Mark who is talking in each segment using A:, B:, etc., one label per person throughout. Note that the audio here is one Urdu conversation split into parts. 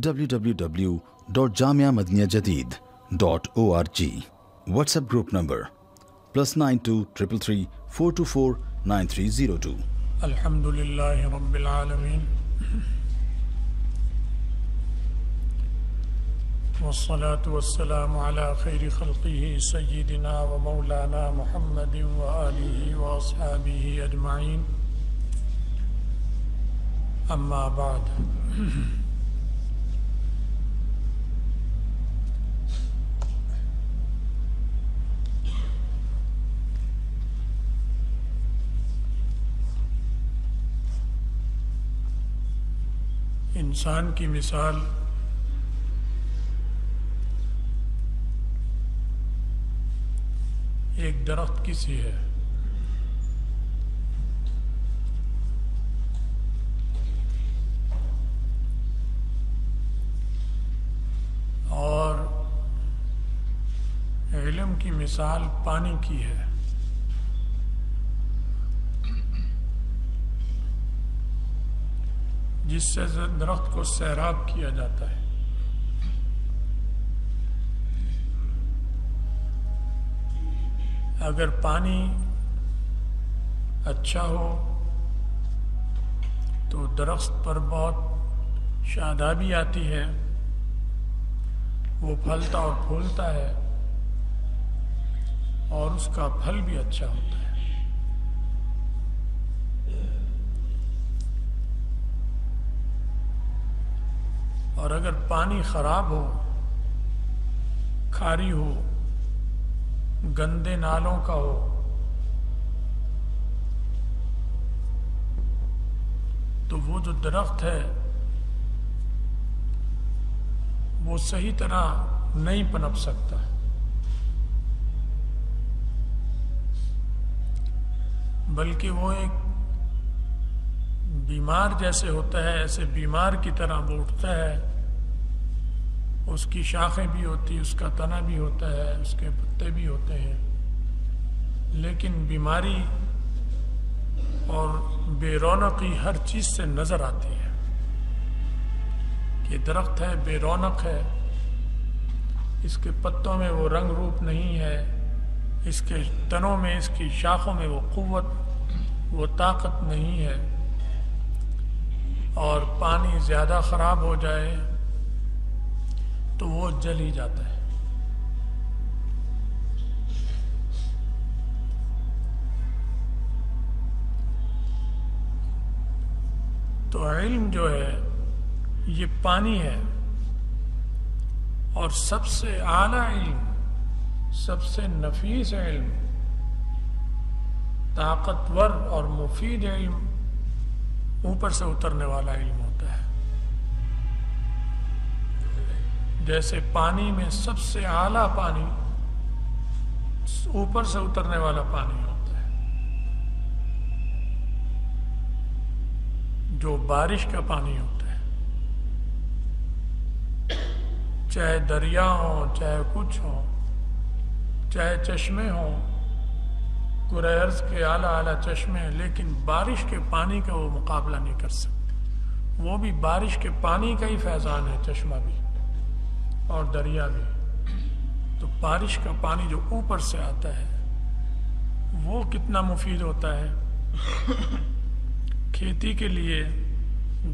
A: www.jamiamadiniyajadid.org. WhatsApp group number +92 333 424 9302.
B: الحمدللہ رب العالمین والصلاة والسلام على خیر خلقه سیدنا و مولانا محمد و آلہ و اصحابہ اجمعین. اما بعد، انسان کی مثال ایک درخت کی سی ہے. اور علم کی مثال پانی کی ہے. جس سے درخت کو سیراب کیا جاتا ہے. اگر پانی اچھا ہو تو درخت پر بہت شادابی آتی ہے، وہ پھلتا اور پھولتا ہے اور اس کا پھل بھی اچھا ہوتا ہے. اور اگر پانی خراب ہو، کھاری ہو، گندے نالوں کا ہو، تو وہ جو درخت ہے وہ صحیح طرح نہیں پنپ سکتا. بلکہ وہ ایک بیمار جیسے ہوتا ہے، ایسے بیمار کی طرح وہ اٹھتا ہے. اس کی شاخیں بھی ہوتی، اس کا تنا بھی ہوتا ہے، اس کے پتے بھی ہوتے ہیں، لیکن بیماری اور بے رونقی ہر چیز سے نظر آتی ہے. کہ درخت ہے، بے رونق ہے، اس کے پتوں میں وہ رنگ روپ نہیں ہے، اس کے تنوں میں، اس کی شاخوں میں وہ قوت، وہ طاقت نہیں ہے. اور پانی زیادہ خراب ہو جائے تو وہ جل ہی جاتا ہے. تو علم جو ہے یہ پانی ہے، اور سب سے اعلیٰ علم، سب سے نفیس علم، طاقتور اور مفید علم اوپر سے اترنے والا علم ہوتا ہے. جیسے پانی میں سب سے اعلیٰ پانی اوپر سے اترنے والا پانی ہوتا ہے، جو بارش کا پانی ہوتا ہے. چاہے دریا ہوں، چاہے کچھ ہو، چاہے چشمے ہوں، قرآن کے اعلیٰ اعلیٰ چشمے ہیں، لیکن بارش کے پانی کا وہ مقابلہ نہیں کر سکتے. وہ بھی بارش کے پانی کا ہی فیضان ہے، چشمہ بھی اور دریا بھی. تو بارش کا پانی جو اوپر سے آتا ہے وہ کتنا مفید ہوتا ہے کھیتی کے لیے،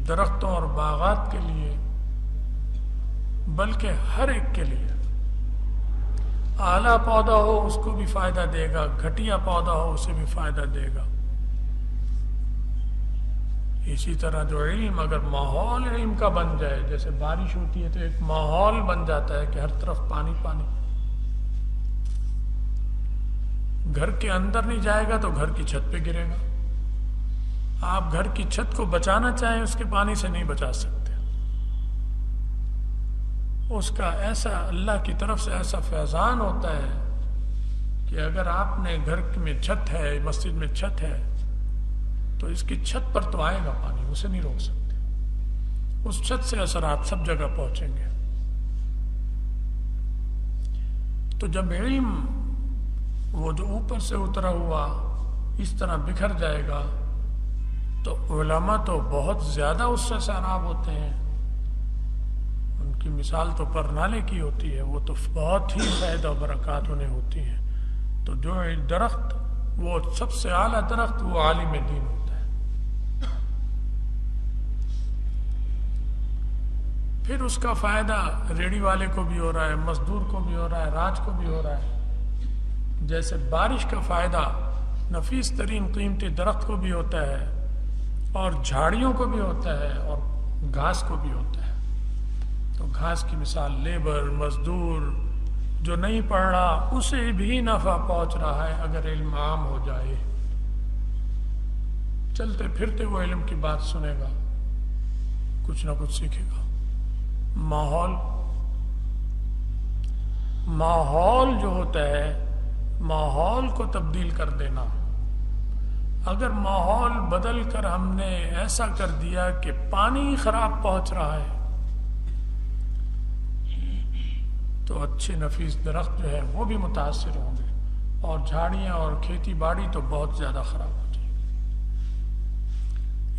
B: درختوں اور باغات کے لیے، بلکہ ہر ایک کے لیے. اعلیٰ پودا ہو اس کو بھی فائدہ دے گا، گھٹیا پودا ہو اسے بھی فائدہ دے گا. اسی طرح جو علم اگر ماحول علم کا بن جائے، جیسے بارش ہوتی ہے تو ایک ماحول بن جاتا ہے کہ ہر طرف پانی پانی. گھر کے اندر نہیں جائے گا تو گھر کی چھت پہ گرے گا. آپ گھر کی چھت کو بچانا چاہیں اس کے پانی سے نہیں بچا سکتے. اس کا ایسا اللہ کی طرف سے ایسا فیضان ہوتا ہے کہ اگر آپ نے گھر میں چھت ہے، مسجد میں چھت ہے، تو اس کی چھت پر تو آئے گا پانی، اسے نہیں روک سکتے. اس چھت سے اثرات سب جگہ پہنچیں گے. تو جب علم وہ جو اوپر سے اترا ہوا اس طرح بکھر جائے گا تو علماء تو بہت زیادہ اس سے سیراب ہوتے ہیں. کی مثال تو پرنالے کی ہوتی ہے، وہ تو بہت ہی فائدہ و برکات انہیں ہوتی ہیں. تو جو درخت، وہ سب سے اعلیٰ درخت وہ عالم دین ہوتا ہے. پھر اس کا فائدہ ریڑھی والے کو بھی ہو رہا ہے، مزدور کو بھی ہو رہا ہے، راج کو بھی ہو رہا ہے. جیسے بارش کا فائدہ نفیس ترین قیمتی درخت کو بھی ہوتا ہے، اور جھاڑیوں کو بھی ہوتا ہے، اور گھاس کو بھی ہوتا ہے. تو گھاس کی مثال لیبر، مزدور جو نہیں پڑھ رہا اسے بھی نفع پہنچ رہا ہے اگر علم عام ہو جائے. چلتے پھرتے وہ علم کی بات سنے گا، کچھ نہ کچھ سیکھے گا. ماحول جو ہوتا ہے، ماحول کو تبدیل کر دینا. اگر ماحول بدل کر ہم نے ایسا کر دیا کہ پانی خراب پہنچ رہا ہے، تو اچھے نفیس درخت جو ہے وہ بھی متاثر ہوں گے، اور جھاڑیاں اور کھیتی باڑی تو بہت زیادہ خراب ہو جائے.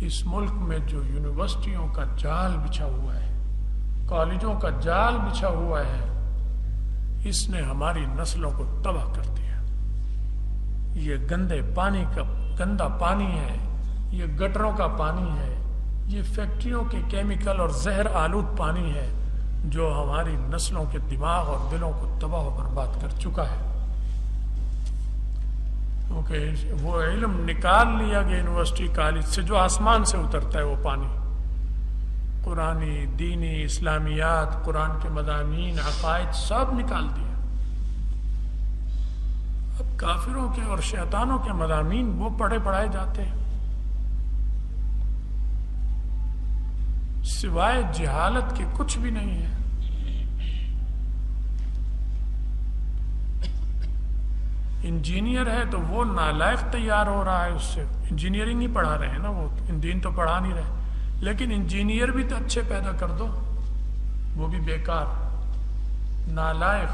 B: اس ملک میں جو یونیورسٹیوں کا جال بچھا ہوا ہے، کالجوں کا جال بچھا ہوا ہے، اس نے ہماری نسلوں کو تباہ کر دیا. یہ گندا پانی ہے، یہ گٹروں کا پانی ہے، یہ فیکٹریوں کے کیمیکل اور زہر آلود پانی ہے جو ہماری نسلوں کے دماغ اور دلوں کو تباہ و برباد کر چکا ہے. کیونکہ وہ علم نکال لیا گیا یونیورسٹی کالج سے جو آسمان سے اترتا ہے، وہ پانی قرآنی، دینی، اسلامیات، قرآن کے مضامین، عقائد سب نکال دیا. اب کافروں کے اور شیطانوں کے مضامین وہ پڑھائے جاتے ہیں. سوائے جہالت کے کچھ بھی نہیں ہے. انجینئر ہے تو وہ نالائق تیار ہو رہا ہے، اس سے انجینئرنگ ہی پڑھا رہے ہیں نا، وہ دین تو پڑھا نہیں رہے. لیکن انجینئر بھی تو اچھے پیدا کر دو، وہ بھی بیکار، نالائق.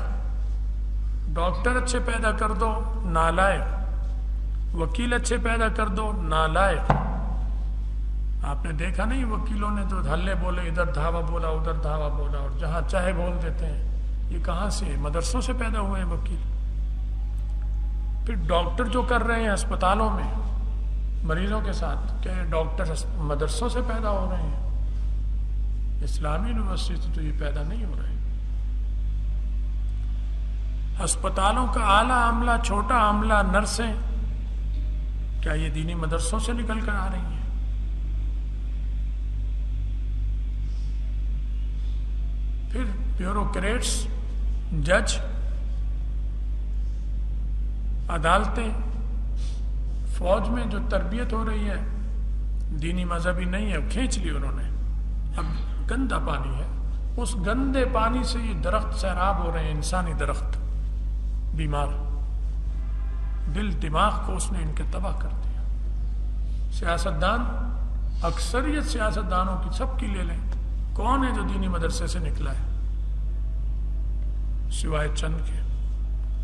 B: ڈاکٹر اچھے پیدا کر دو، نالائق. وکیل اچھے پیدا کر دو، نالائق. آپ نے دیکھا نہیں وکیلوں نے تو ہلے بولے، ادھر دھاوا بولا، ادھر دھاوا بولا، اور جہاں چاہے بول دیتے ہیں. یہ کہاں سے؟ مدرسوں سے پیدا ہوئے ہیں وکیل. پھر ڈاکٹر جو کر رہے ہیں اسپتالوں میں مریضوں کے ساتھ، کہ ڈاکٹر مدرسوں سے پیدا ہو رہے ہیں. اسلامی یونیورسٹی سے تو یہ پیدا نہیں ہو رہے. ہسپتالوں کا اعلیٰ عملہ، چھوٹا عملہ، نرسیں، کیا یہ دینی مدرسوں سے نکل کر آ رہی ہیں؟ پھر بیوروکریٹس، جج، عدالتیں، فوج میں جو تربیت ہو رہی ہے دینی مذہبی نہیں ہے، کھینچ لی انہوں نے. اب گندا پانی ہے، اس گندے پانی سے یہ درخت سیراب ہو رہے ہیں، انسانی درخت بیمار. دل دماغ کو اس نے ان کے تباہ کر دیا. سیاستدان، اکثریت سیاستدانوں کی سب کی لے لیں، کون ہے جو دینی مدرسے سے نکلا ہے سوائے چند کے؟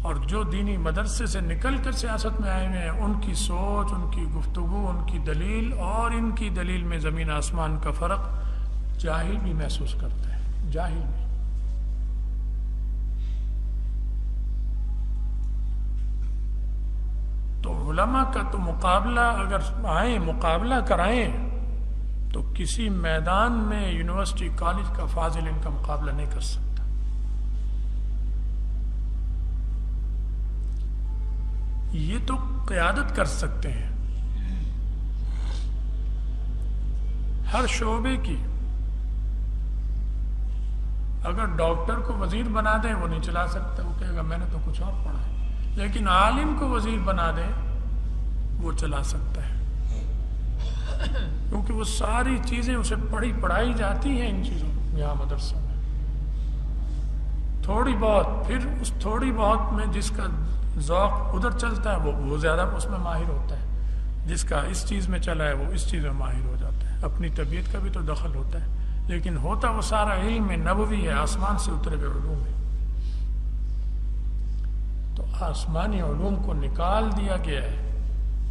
B: اور جو دینی مدرسے سے نکل کر سیاست میں آئے ہوئے ہیں، ان کی سوچ، ان کی گفتگو، ان کی دلیل اور ان کی دلیل میں زمین آسمان کا فرق جاہل بھی محسوس کرتا ہے. جاہل بھی. تو علماء کا تو مقابلہ اگر آئیں، مقابلہ کرائیں، تو کسی میدان میں یونیورسٹی کالج کا فاضل ان کا مقابلہ نہیں کر سکتا. یہ تو قیادت کر سکتے ہیں ہر شعبے کی. اگر ڈاکٹر کو وزیر بنا دیں وہ نہیں چلا سکتا، وہ کہے گا میں نے تو کچھ اور پڑھا ہے. لیکن عالم کو وزیر بنا دیں وہ چلا سکتا ہے، کیونکہ وہ ساری چیزیں اسے پڑھائی جاتی ہیں ان چیزوں یہاں مدرسوں میں. تھوڑی بہت، پھر اس تھوڑی بہت میں جس کا ذوق ادھر چلتا ہے وہ زیادہ اس میں ماہر ہوتا ہے، جس کا اس چیز میں چلا ہے وہ اس چیز میں ماہر ہو جاتا ہے. اپنی طبیعت کا بھی تو دخل ہوتا ہے، لیکن ہوتا وہ سارا علم نبوی ہے، آسمان سے اترے ہوئے علوم ہے. تو آسمانی علوم کو نکال دیا گیا ہے.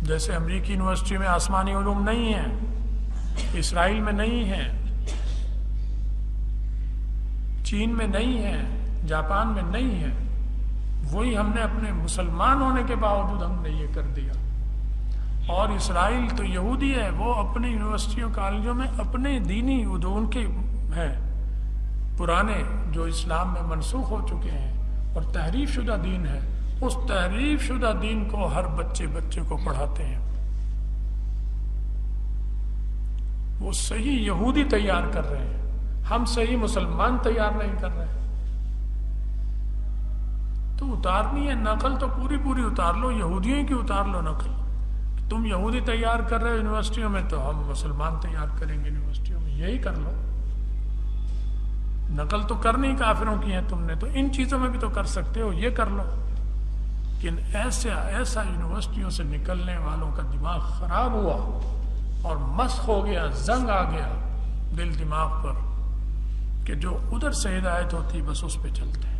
B: جیسے امریکی یونیورسٹی میں آسمانی علوم نہیں ہیں، اسرائیل میں نہیں ہیں، چین میں نہیں ہے، جاپان میں نہیں ہے، وہی ہم نے اپنے مسلمان ہونے کے باوجود ہم نے یہ کر دیا۔ اور اسرائیل تو یہودی ہے، وہ اپنے یونیورسٹیوں کالجوں میں اپنے دینی ان کے ہیں پرانے جو اسلام میں منسوخ ہو چکے ہیں اور تحریف شدہ دین ہے، اس تحریف شدہ دین کو ہر بچے کو پڑھاتے ہیں۔ وہ صحیح یہودی تیار کر رہے ہیں، ہم صحیح مسلمان تیار نہیں کر رہے۔ تو اتارنی ہے نقل تو پوری اتار لو، یہودیوں کی اتار لو نقل۔ تم یہودی تیار کر رہے ہو یونیورسٹیوں میں تو ہم مسلمان تیار کریں گے یونیورسٹیوں میں، یہی کر لو۔ نقل تو کرنی کافروں کی ہے تم نے، تو ان چیزوں میں بھی تو کر سکتے ہو، یہ کر لو۔ لیکن ایسا یونیورسٹیوں سے نکلنے والوں کا دماغ خراب ہوا اور مسخ ہو گیا، زنگ آ گیا دل دماغ پر کہ جو ادھر سے ہدایت ہوتی بس اس پہ چلتے ہیں۔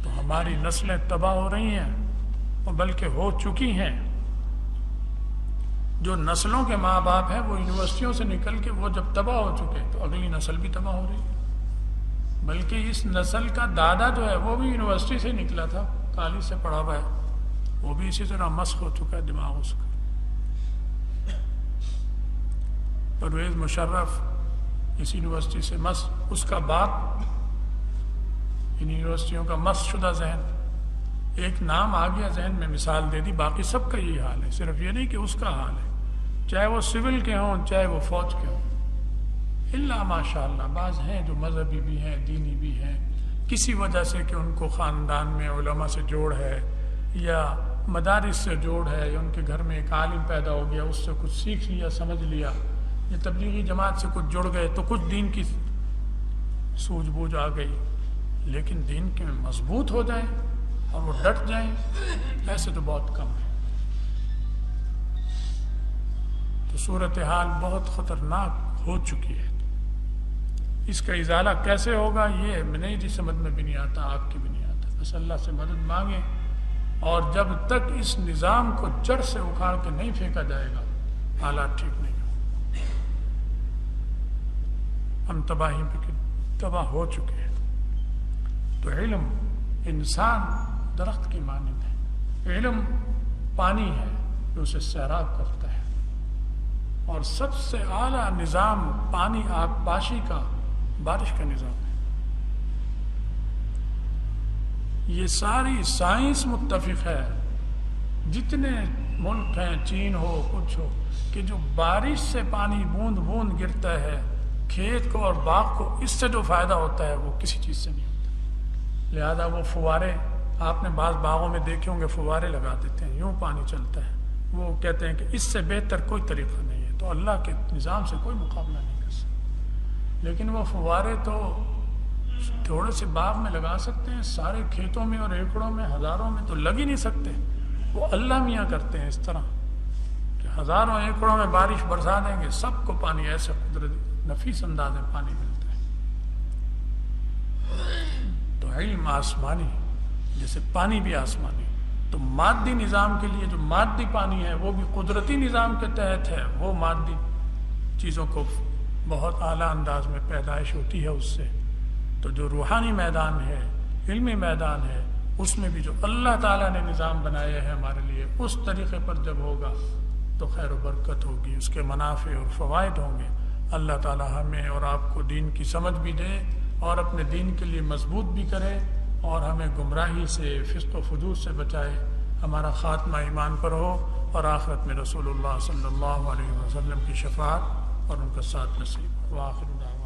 B: تو ہماری نسلیں تباہ ہو رہی ہیں اور بلکہ ہو چکی ہیں۔ جو نسلوں کے ماں باپ ہیں وہ یونیورسٹیوں سے نکل کے وہ جب تباہ ہو چکے تو اگلی نسل بھی تباہ ہو رہی ہے۔ بلکہ اس نسل کا دادا جو ہے وہ بھی یونیورسٹی سے نکلا تھا، کالج سے پڑھا ہوا ہے، وہ بھی اسی طرح مسخ ہو چکا ہے دماغ اس کا۔ پرویز مشرف اس یونیورسٹی سے اس کا باپ ان یونیورسٹیوں کا مس شدہ ذہن، ایک نام آ گیا ذہن میں، مثال دے دی، باقی سب کا یہی حال ہے، صرف یہ نہیں کہ اس کا حال ہے، چاہے وہ سول کے ہوں چاہے وہ فوج کے ہوں، الا ماشاء اللہ بعض ہیں جو مذہبی بھی ہیں، دینی بھی ہیں، کسی وجہ سے کہ ان کو خاندان میں علماء سے جوڑ ہے یا مدارس سے جوڑ ہے یا ان کے گھر میں ایک عالم پیدا ہو گیا، اس سے کچھ سیکھ لیا، سمجھ لیا، یا تبلیغی جماعت سے کچھ جڑ گئے تو کچھ دین کی سوجھ بوجھ آ گئی، لیکن دین کے مضبوط ہو جائیں اور وہ ڈٹ جائیں، ایسے تو بہت کم ہے۔ تو صورتحال بہت خطرناک ہو چکی ہے۔ اس کا ازالہ کیسے ہوگا یہ نہیں جی سمجھ میں بھی نہیں آتا، آپ کی بھی نہیں آتا، بس اللہ سے مدد مانگیں، اور جب تک اس نظام کو جڑ سے اکھاڑ کے نہیں پھینکا جائے گا حالات ٹھیک نہیں ہوں۔ ہم تباہی پہ تباہ ہو چکے ہیں۔ تو علم انسان درخت کی مانند ہے، علم پانی ہے جو اسے سیراب کرتا ہے، اور سب سے اعلیٰ نظام پانی آبپاشی کا بارش کا نظام ہے۔ یہ ساری سائنس متفق ہے، جتنے ملک ہیں، چین ہو کچھ ہو، کہ جو بارش سے پانی بوند بوند گرتا ہے کھیت کو اور باغ کو، اس سے جو فائدہ ہوتا ہے وہ کسی چیز سے نہیں ہوتا۔ لہذا وہ فوارے آپ نے بعض باغوں میں دیکھے ہوں گے، فوارے لگا دیتے ہیں، یوں پانی چلتا ہے، وہ کہتے ہیں کہ اس سے بہتر کوئی طریقہ نہیں ہے، تو اللہ کے نظام سے کوئی مقابلہ نہیں کر سکتا۔ لیکن وہ فوارے تو تھوڑے سے باغ میں لگا سکتے ہیں، سارے کھیتوں میں اور ایکڑوں میں ہزاروں میں تو لگ ہی نہیں سکتے۔ وہ اللہ میاں کرتے ہیں اس طرح کہ ہزاروں ایکڑوں میں بارش برسا دیں گے، سب کو پانی ایسے قدرتی نفیس انداز میں پانی ملتا ہے۔ تو علم آسمانی جیسے پانی بھی آسمانی، تو مادی نظام کے لیے جو مادی پانی ہے وہ بھی قدرتی نظام کے تحت ہے، وہ مادی چیزوں کو بہت اعلیٰ انداز میں پیدائش ہوتی ہے اس سے۔ تو جو روحانی میدان ہے، علمی میدان ہے، اس میں بھی جو اللہ تعالیٰ نے نظام بنایا ہے ہمارے لیے، اس طریقے پر جب ہوگا تو خیر و برکت ہوگی، اس کے منافع اور فوائد ہوں گے۔ اللہ تعالیٰ ہمیں اور آپ کو دین کی سمجھ بھی دے اور اپنے دین کے لیے مضبوط بھی کرے، اور ہمیں گمراہی سے، فسق و فجور سے بچائے، ہمارا خاتمہ ایمان پر ہو، اور آخرت میں رسول اللہ صلی اللہ علیہ وسلم کی شفاعت اور ان کا ساتھ نصیب۔ وآخر دعوانا